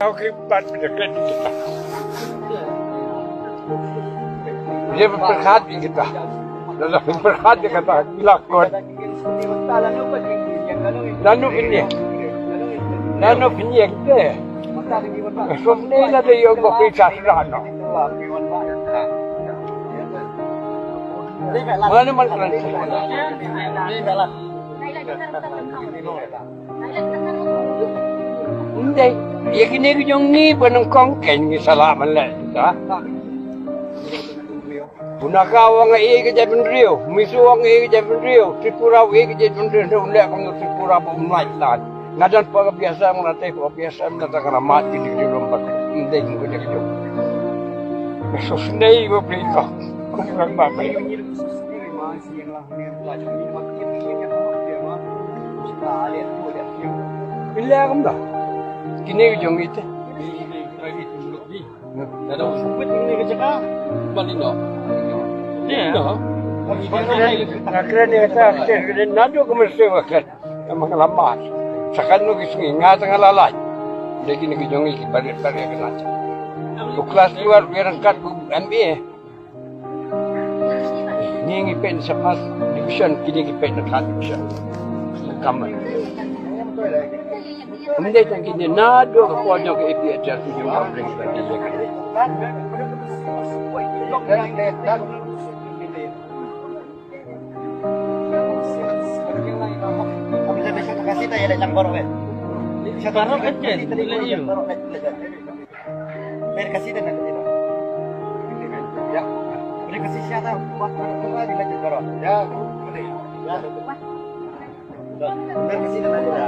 Tahu kehidupan mendekat kita. Dia berhati kita. Dalam berhati kata lakon. Lalu ini kita. Sebenarnya ada yang berpisah serana. Mana mana Hindi, yakin ko yung ni panong kongken ng salaman lang, ha? Punakaw ang iiga dyan ng Rio, misuwang iiga dyan ng Rio, sipuraw iiga dyan ng Rio, hindi akong sipuraw po umaitan. Ngayon pagkabiasa mo natin, pagkabiasa mo natin ka na mati, hindi ko lang hindi ko dyan yun. Masusnay mo prito, kung lang mamay. Bila akong ba? Kini ko yung ito. Ada sumpit ini kerja kah? Balino. Iya. Nakira niya sa akin, nado ko masuwakan ang mga lamas. Sa kano kising ingatan nga lalay. Hindi kini ko yung ikipalit-palit ka natin. Kung class 12, meron ka kung MBA. Ningipin sa pas division, kinigipin na division. Kamay. Hindi tang kini nado ko po nyo kay IPHR yung problem sa diya ka. Bisa kasih tayo lang baro eh. Bisa taruh kan? Iya. Mer kasih dan nanti ya. Beri kasih siapa buat baro di lanjut baro. Ya. Ya. Mer kasih dan nanti